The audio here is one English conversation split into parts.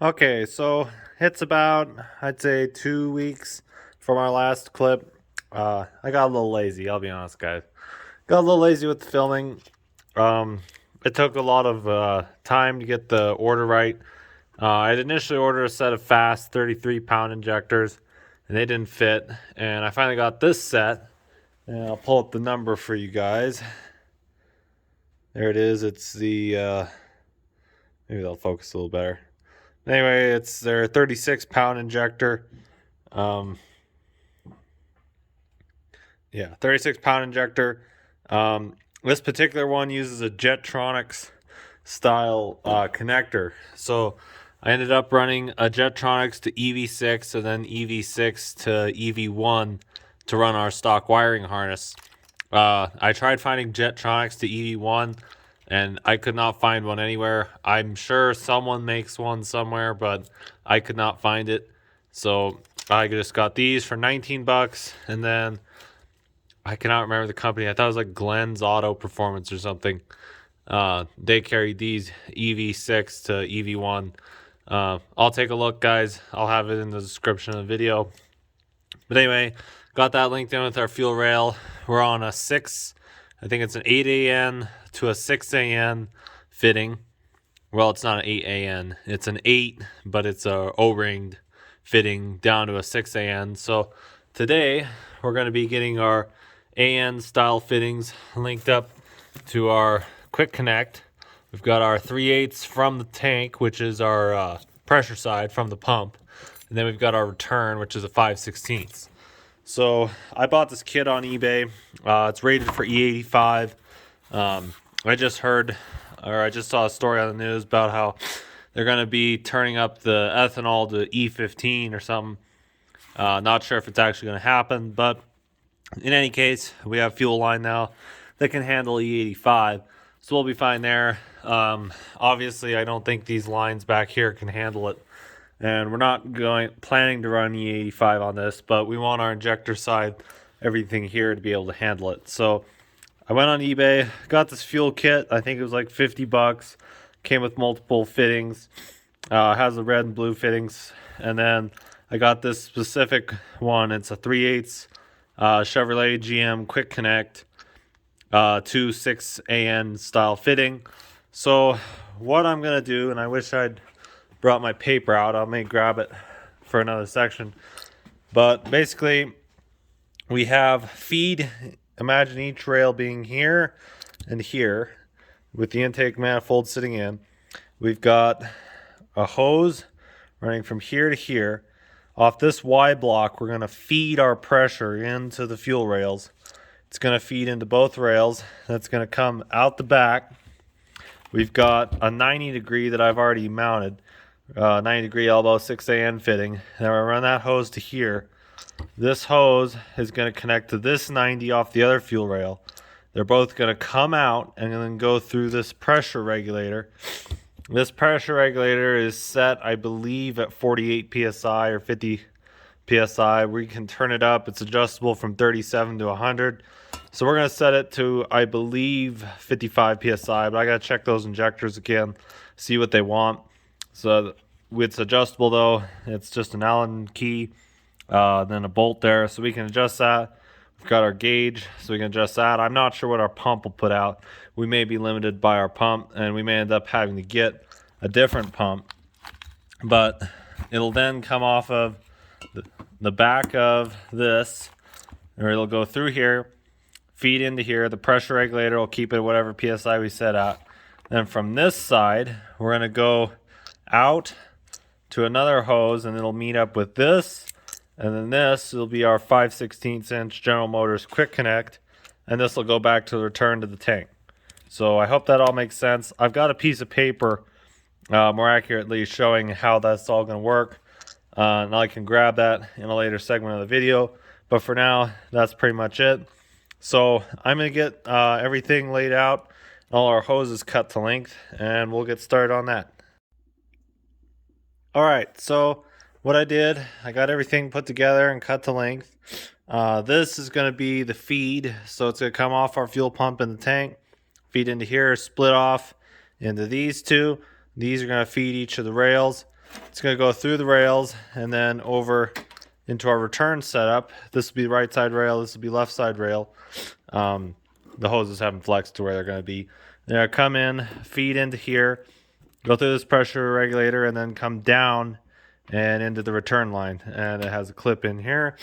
Okay, so it's about, I'd say, 2 weeks from our last clip. I got a little lazy, I'll be honest, guys. Got a little lazy with the filming. Um, it took a lot of time to get the order right. I'd initially ordered a set of fast 33-pound injectors, and they didn't fit. And I finally got this set, and I'll pull up the number for you guys. There it is. It's the, maybe they'll focus a little better. Anyway, it's their 36-pound injector. Um, yeah, 36-pound injector. This particular one uses a Jetronics style connector. So I ended up running a Jetronics to EV6 and then EV6 to EV1 to run our stock wiring harness. I tried finding Jetronics to EV1 and I could not find one anywhere. I'm sure someone makes one somewhere, but I could not find it. So I just got these for 19 bucks, and then I cannot remember the company. I thought it was like Glenn's Auto Performance or something. They carried these EV6 to EV1. I'll take a look, guys. I'll have it in the description of the video. But anyway, got that linked in with our fuel rail. We're on a 6, I think it's an 8AN to a 6AN fitting. Well, it's not an 8AN. It's an 8, but it's a O-ringed fitting down to a 6AN. So today we're going to be getting our AN style fittings linked up to our quick connect. We've got our 3/8 from the tank, which is our pressure side from the pump. And then we've got our return, which is a 5/16. So I bought this kit on eBay. It's rated for E85. I just saw a story on the news about how they're going to be turning up the ethanol to E15 or something. Not sure if it's actually going to happen, but in any case, we have fuel line now that can handle E85. So we'll be fine there. Obviously, I don't think these lines back here can handle it. And we're not planning to run E85 on this, but we want our injector side, everything here to be able to handle it. So I went on eBay, got this fuel kit. I think it was like 50 bucks. Came with multiple fittings. Has the red and blue fittings. And then I got this specific one. It's a 3/8 Chevrolet GM Quick Connect 2/6AN style fitting. So what I'm going to do, and I wish I'd brought my paper out. I may grab it for another section. But basically, we have feed. Imagine each rail being here and here with the intake manifold sitting in. We've got a hose running from here to here. Off this Y block, we're going to feed our pressure into the fuel rails. It's going to feed into both rails. That's going to come out the back. We've got a 90 degree that I've already mounted. 90 degree elbow 6AN fitting. Then we run that hose to here. This hose is going to connect to this 90 off the other fuel rail. They're both going to come out and then go through this pressure regulator. This pressure regulator is set, I believe, at 48 psi or 50 psi. We can turn it up. It's adjustable from 37 to 100. So we're going to set it to, I believe, 55 psi, but I got to check those injectors again, see what they want. So it's adjustable though. It's just an Allen key, then a bolt there, so we can adjust that. We've got our gauge, so we can adjust that. I'm not sure what our pump will put out. We may be limited by our pump, and we may end up having to get a different pump. But it'll then come off of the back of this, or it'll go through here, feed into here. The pressure regulator will keep it whatever PSI we set at. Then from this side, we're going to go out to another hose, and it'll meet up with this, and then this will be our 5/16 inch General Motors Quick Connect, and this will go back to the return to the tank. So I hope that all makes sense. I've got a piece of paper more accurately showing how that's all going to work, and I can grab that in a later segment of the video, but for now that's pretty much it. So I'm going to get everything laid out, all our hoses cut to length, and we'll get started on that. All right, so what I did, I got everything put together and cut to length. This is going to be the feed, so it's going to come off our fuel pump in the tank, feed into here, split off into these two. These are going to feed each of the rails. It's going to go through the rails and then over into our return setup. This will be right side rail. This will be left side rail. The hoses haven't flexed to where they're going to be. They're going to come in, feed into here, go through this pressure regulator, and then come down and into the return line. And it has a clip in here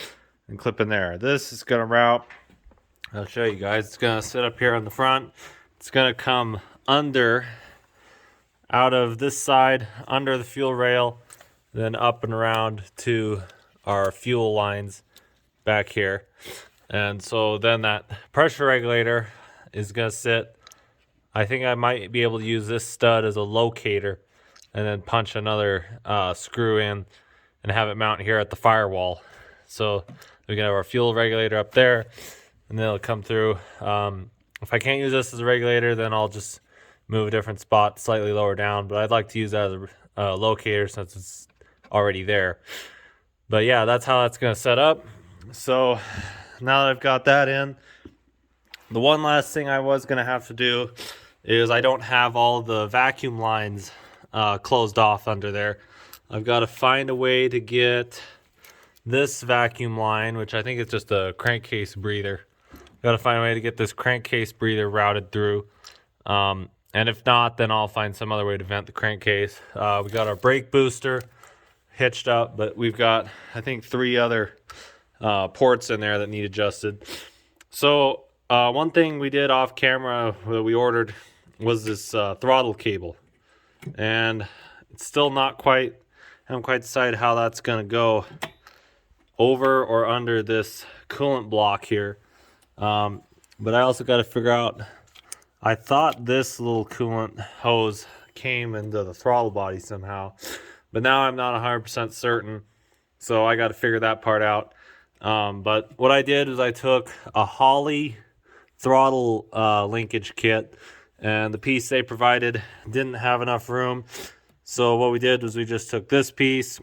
and clip in there. This is going to route. I'll show you guys. It's going to sit up here on the front. It's going to come under, out of this side, under the fuel rail, then up and around to our fuel lines back here. And so then that pressure regulator is going to sit. I think I might be able to use this stud as a locator and then punch another screw in and have it mount here at the firewall. So we can have our fuel regulator up there, and then it'll come through. If I can't use this as a regulator, then I'll just move a different spot slightly lower down. But I'd like to use that as a locator since it's already there. But yeah, that's how that's going to set up. So now that I've got that in, the one last thing I was going to have to do is I don't have all the vacuum lines closed off under there. I've got to find a way to get this vacuum line, which I think is just a crankcase breather. Got to find a way to get this crankcase breather routed through. And if not, then I'll find some other way to vent the crankcase. We got our brake booster hitched up, but we've got, I think, 3 other ports in there that need adjusted. So one thing we did off camera that we ordered was this throttle cable. And it's still not quite, I haven't quite decided how that's going to go over or under this coolant block here. But I also got to figure out, I thought this little coolant hose came into the throttle body somehow, but now I'm not 100% certain, so I got to figure that part out. But what I did is I took a Holley throttle linkage kit, and the piece they provided didn't have enough room. So what we did was we just took this piece.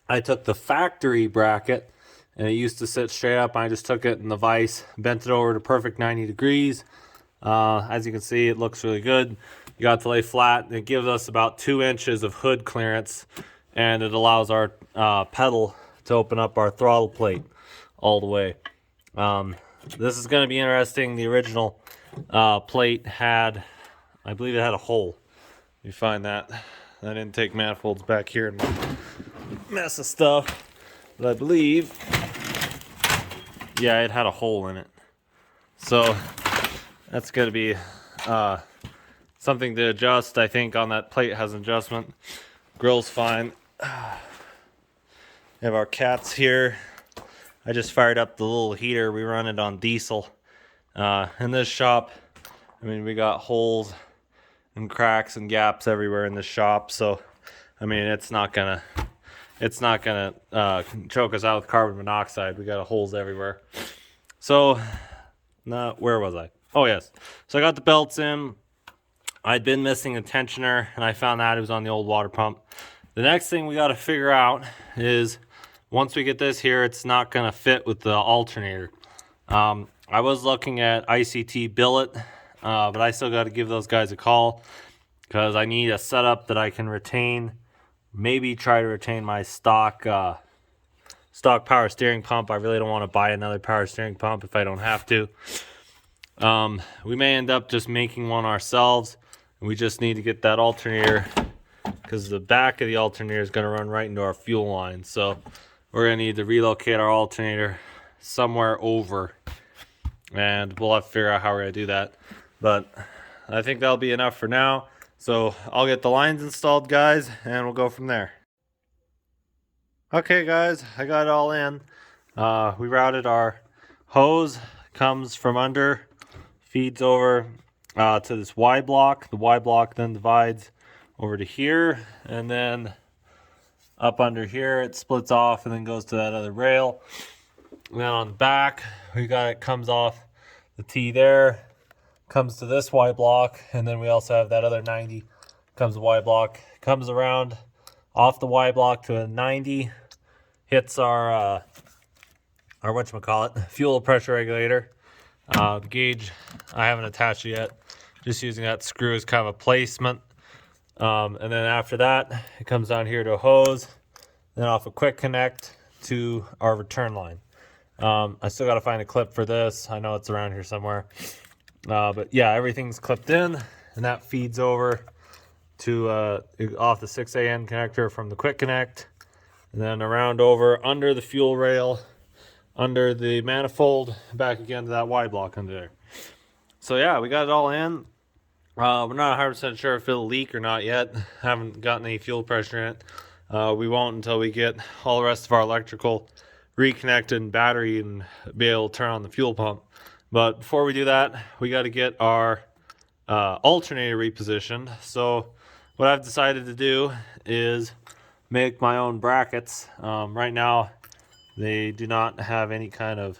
I took the factory bracket, and it used to sit straight up. I just took it in the vise, bent it over to perfect 90 degrees. As you can see, it looks really good. You got to lay flat, and it gives us about 2 inches of hood clearance, and it allows our pedal to open up our throttle plate all the way. This is going to be interesting. The original plate had, I believe it had a hole. You find that. That intake manifold's back here and mess of stuff. But I believe, yeah, it had a hole in it. So that's going to be something to adjust. I think on that plate has an adjustment. Grill's fine. We have our cats here. I just fired up the little heater. We run it on diesel. In this shop, I mean, we got holes and cracks and gaps everywhere in the shop. So, I mean, it's not gonna choke us out with carbon monoxide. We got holes everywhere. So, where was I? Oh yes. So I got the belts in. I'd been missing a tensioner, and I found that it was on the old water pump. The next thing we got to figure out is, once we get this here, it's not going to fit with the alternator. I was looking at ICT Billet, but I still got to give those guys a call because I need a setup that I can retain. Maybe try to retain my stock power steering pump. I really don't want to buy another power steering pump if I don't have to. We may end up just making one ourselves, and we just need to get that alternator because the back of the alternator is going to run right into our fuel line. So we're going to need to relocate our alternator somewhere over, and we'll have to figure out how we're going to do that. But I think that'll be enough for now. So I'll get the lines installed, guys, and we'll go from there. Okay, guys, I got it all in. We routed our hose, comes from under, feeds over to this Y block. The Y block then divides over to here, and then up under here it splits off and then goes to that other rail. And then on the back, we got it comes off the T there, comes to this Y block, and then we also have that other 90 comes the Y block, comes around off the Y block to a 90, hits our whatchamacallit, fuel pressure regulator. The gauge I haven't attached it yet, just using that screw as kind of a placement. And then after that, it comes down here to a hose, then off a quick connect to our return line. I still got to find a clip for this. I know it's around here somewhere. But yeah, everything's clipped in, and that feeds over to off the 6AN connector from the quick connect, and then around over under the fuel rail, under the manifold, back again to that Y block under there. So yeah, we got it all in. We're not 100% sure if it'll leak or not yet. Haven't gotten any fuel pressure in it. We won't until we get all the rest of our electrical reconnected and battery and be able to turn on the fuel pump. But before we do that, we got to get our alternator repositioned. So what I've decided to do is make my own brackets. Right now, they do not have any kind of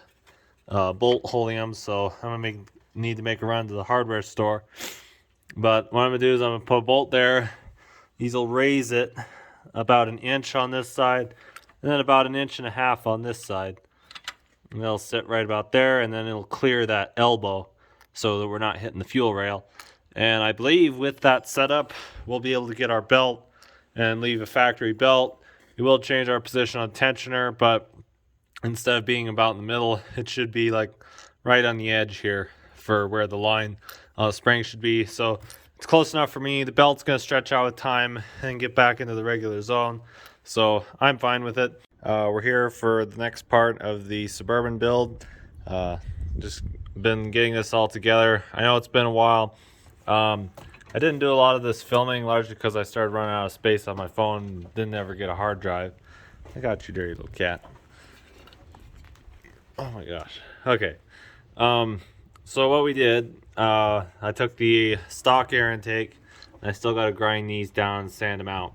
bolt holding them, so I'm gonna need to make a run to the hardware store. But what I'm gonna do is I'm gonna put a bolt there. These will raise it about an inch on this side, and then about an inch and a half on this side. And they'll sit right about there, and then it'll clear that elbow so that we're not hitting the fuel rail. And I believe with that setup, we'll be able to get our belt and leave a factory belt. It will change our position on tensioner, but instead of being about in the middle, it should be like right on the edge here for where the line spring should be. So it's close enough for me. The belt's going to stretch out with time and get back into the regular zone. So I'm fine with it. We're here for the next part of the Suburban build. Just been getting this all together. I know it's been a while. I didn't do a lot of this filming largely because I started running out of space on my phone. Didn't ever get a hard drive. I got you, dirty little cat. Oh my gosh. Okay. So what we did, I took the stock air intake, and I still got to grind these down and sand them out.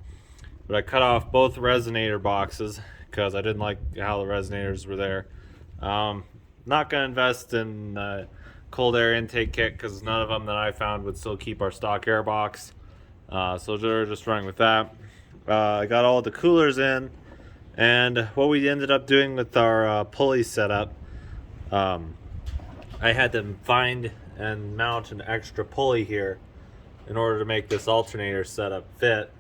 But I cut off both resonator boxes because I didn't like how the resonators were there. Not going to invest in cold air intake kit because none of them that I found would still keep our stock air box. So we're just running with that. I got all the coolers in, and what we ended up doing with our pulley setup, I had to find and mount an extra pulley here in order to make this alternator setup fit.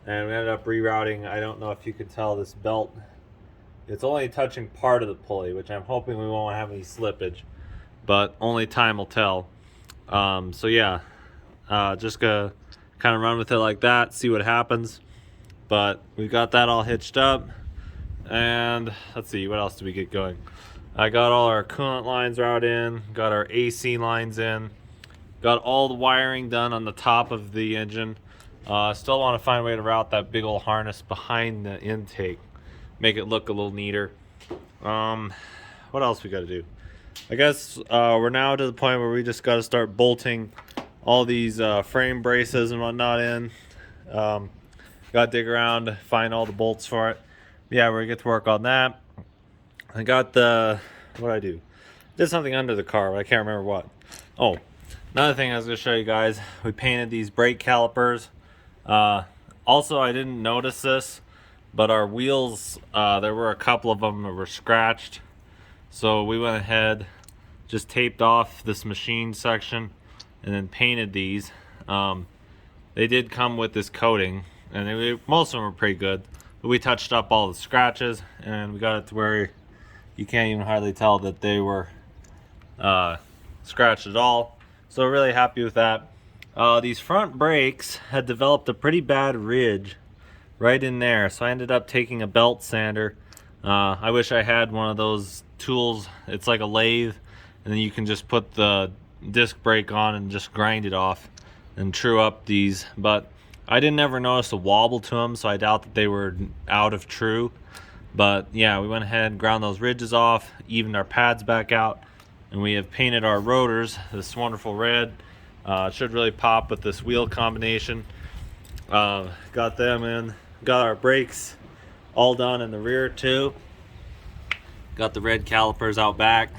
And we ended up rerouting. I don't know if you could tell this belt. It's only touching part of the pulley, which I'm hoping we won't have any slippage, but only time will tell. So yeah, just gonna kind of run with it like that, see what happens. But we got that all hitched up, and let's see, what else did we get going? I got all our coolant lines routed in, got our AC lines in, got all the wiring done on the top of the engine. Still want to find a way to route that big old harness behind the intake, make it look a little neater. What else we got to do? I guess we're now to the point where we just got to start bolting all these frame braces and whatnot in. Got to dig around, find all the bolts for it. Yeah, we're gonna get to work on that. I got what I do? Did something under the car, but I can't remember what. Oh, another thing I was gonna show you guys. We painted these brake calipers. Also, I didn't notice this, but our wheels, there were a couple of them that were scratched. So we went ahead, just taped off this machine section, and then painted these. They did come with this coating, and most of them were pretty good. But we touched up all the scratches, and we got it to where you can't even hardly tell that they were scratched at all. So we're really happy with that. These front brakes had developed a pretty bad ridge right in there, so I ended up taking a belt sander. I wish I had one of those tools. It's like a lathe, and then you can just put the disc brake on and just grind it off and true up these. But I didn't ever notice a wobble to them, so I doubt that they were out of true. But yeah, we went ahead and ground those ridges off, evened our pads back out, and we have painted our rotors this wonderful red. It should really pop with this wheel combination. Got them in, got our brakes all done in the rear too. Got the red calipers out back.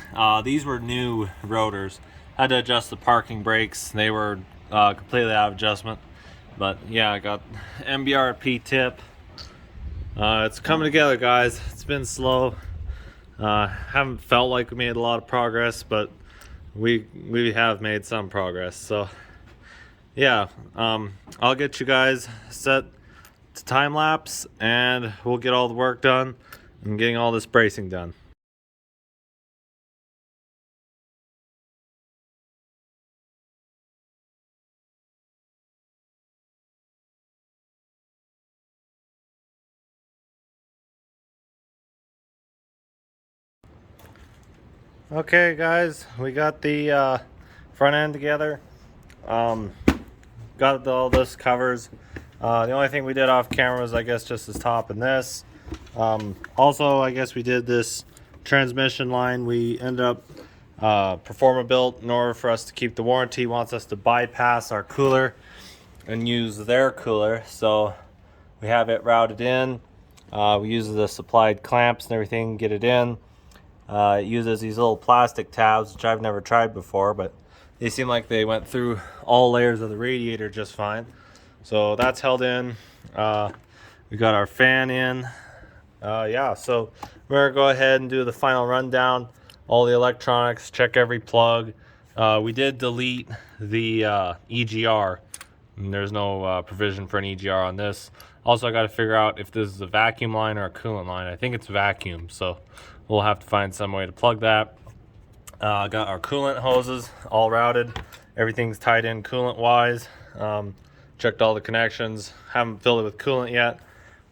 These were new rotors. Had to adjust the parking brakes. They were completely out of adjustment. But yeah, I got MBRP tip. It's coming together, guys. It's been slow. Haven't felt like we made a lot of progress, but we have made some progress. So yeah, I'll get you guys set to time lapse, and we'll get all the work done and getting all this bracing done. Okay, guys, we got the front end together. Um, got all this covers. The only thing we did off camera was, I guess, just this top and this. Also, I guess we did this transmission line. We ended up Performa built, in order for us to keep the warranty, wants us to bypass our cooler and use their cooler. So we have it routed in. We use the supplied clamps and everything, get it in. It uses these little plastic tabs, which I've never tried before, but they seem like they went through all layers of the radiator just fine. So that's held in. We got our fan in. Yeah, so we're gonna go ahead and do the final rundown. All the electronics, check every plug. We did delete the EGR. And there's no provision for an EGR on this. Also, I got to figure out if this is a vacuum line or a coolant line. I think it's vacuum, so we'll have to find some way to plug that. Got our coolant hoses all routed. Everything's tied in coolant wise. Checked all the connections. Haven't filled it with coolant yet.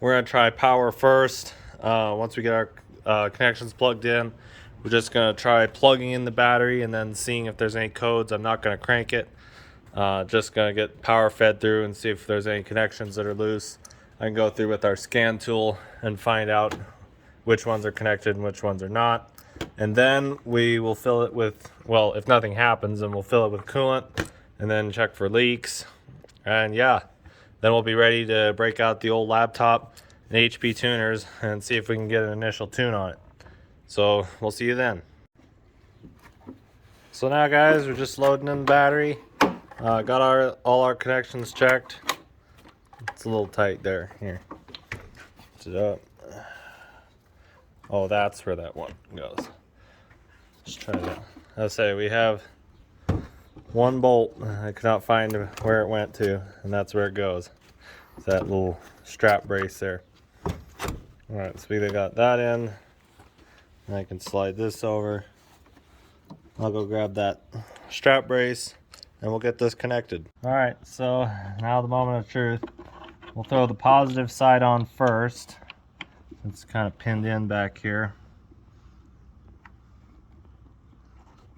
We're gonna try power first. Once we get our connections plugged in, we're just gonna try plugging in the battery and then seeing if there's any codes. I'm not gonna crank it. Just gonna get power fed through and see if there's any connections that are loose. I can go through with our scan tool and find out which ones are connected and which ones are not. And then we will fill it with, well, if nothing happens, then we'll fill it with coolant and then check for leaks. And yeah, then we'll be ready to break out the old laptop and HP tuners and see if we can get an initial tune on it. So we'll see you then. So now, guys, we're just loading in the battery. Got all our connections checked. It's a little tight there. Here, lift it up. Oh, that's where that one goes. Just try that. I'll say we have one bolt. I could not find where it went to, and that's where it goes. It's that little strap brace there. All right, so we got that in. And I can slide this over. I'll go grab that strap brace and we'll get this connected. All right, so now the moment of truth. We'll throw the positive side on first. It's kind of pinned in back here.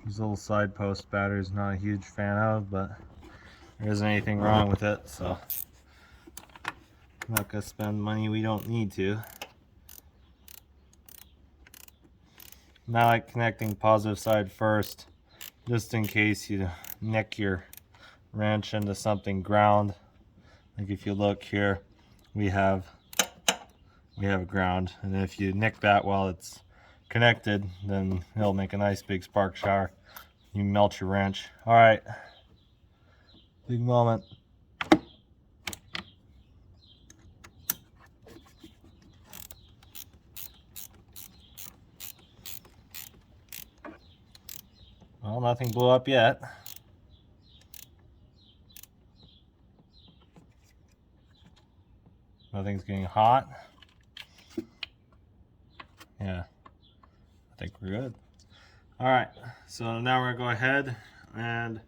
These little side post batteries, not a huge fan of, but there isn't anything wrong with it, so I'm not gonna spend money we don't need to. Now, I like connecting positive side first, just in case you nick your wrench into something ground. Like if you look here, we have a ground, and if you nick that while it's connected, then it'll make a nice big spark shower. You melt your wrench. All right, big moment. Well, nothing blew up yet. Nothing's getting hot. Yeah, I think we're good. All right, so now we're gonna go ahead and,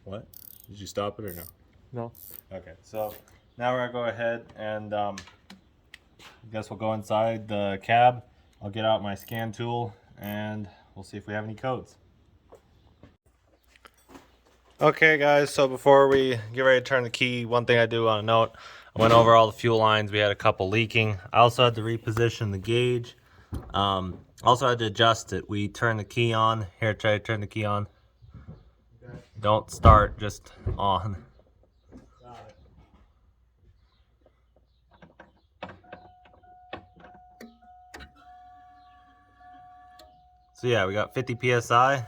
what? Did you stop it or no? No. Okay, so now we're gonna go ahead and I guess we'll go inside the cab. I'll get out my scan tool and we'll see if we have any codes. Okay, guys, so before we get ready to turn the key, one thing I do want to note, I went over all the fuel lines. We had a couple leaking. I also had to reposition the gauge. Also had to adjust it. We turned the key on. Here, try to turn the key on. Okay. Don't start, just on. Got it. So yeah, we got 50 PSI. At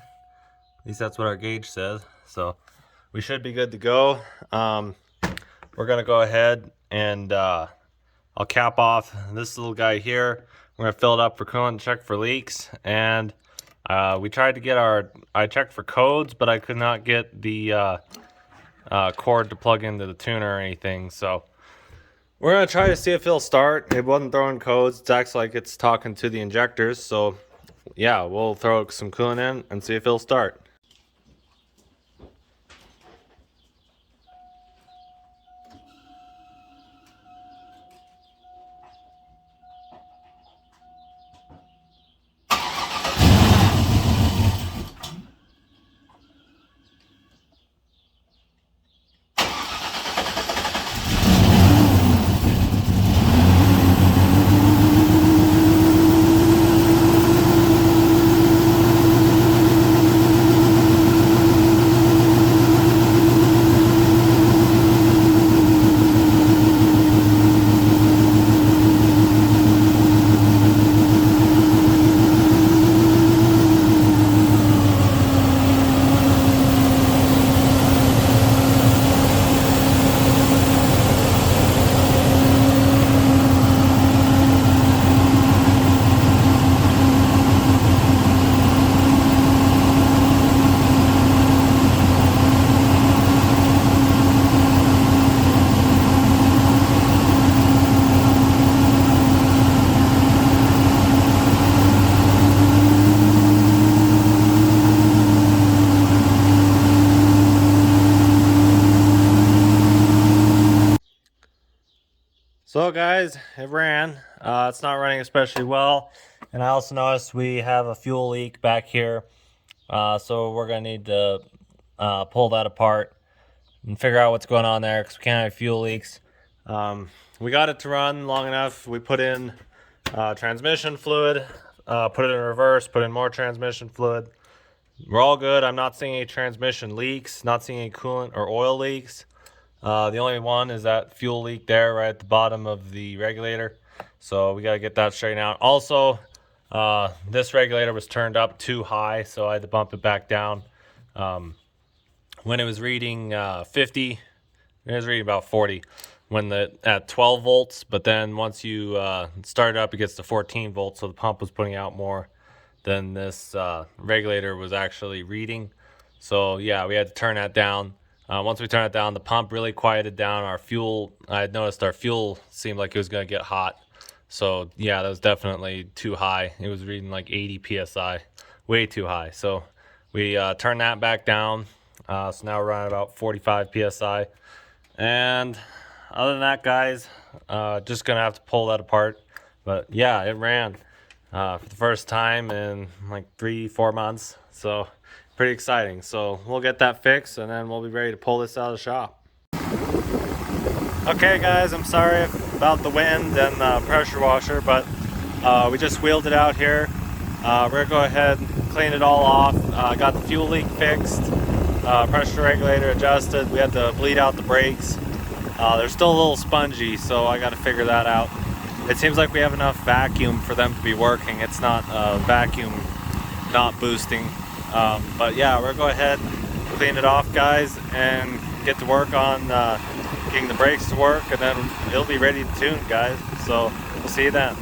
least that's what our gauge says. So we should be good to go. We're gonna go ahead and I'll cap off this little guy here. We're gonna fill it up for coolant, check for leaks, and we tried to get I checked for codes, but I could not get the cord to plug into the tuner or anything. So we're gonna try to see if it'll start. It wasn't throwing codes. It acts like it's talking to the injectors. So yeah, we'll throw some coolant in and see if it'll start. So guys, it ran. It's not running especially well, and I also noticed we have a fuel leak back here, so we're gonna need to pull that apart and figure out what's going on there, because we can't have fuel leaks. We got it to run long enough. We put in transmission fluid, put it in reverse, put in more transmission fluid. We're all good. I'm not seeing any transmission leaks, not seeing any coolant or oil leaks. The only one is that fuel leak there right at the bottom of the regulator. So we got to get that straightened out. Also, this regulator was turned up too high, so I had to bump it back down. When it was reading 50, it was reading about 40 at 12 volts. But then once you start it up, it gets to 14 volts. So the pump was putting out more than this regulator was actually reading. So yeah, we had to turn that down. Once we turned it down, the pump really quieted down. Our fuel, I had noticed our fuel seemed like it was going to get hot. So yeah, that was definitely too high. It was reading like 80 psi, way too high. So we turned that back down. So now we're running about 45 psi. And other than that, guys, just going to have to pull that apart. But yeah, it ran for the first time in like 3-4 months. So pretty exciting. So we'll get that fixed, and then we'll be ready to pull this out of the shop. Okay guys, I'm sorry about the wind and the pressure washer, but we just wheeled it out here. We're gonna go ahead and clean it all off. Got the fuel leak fixed, pressure regulator adjusted. We had to bleed out the brakes. They're still a little spongy, so I got to figure that out. It seems like we have enough vacuum for them to be working. It's not vacuum not boosting. But yeah, we're gonna go ahead and clean it off, guys, and get to work on getting the brakes to work, and then it'll be ready to tune, guys. So we'll see you then.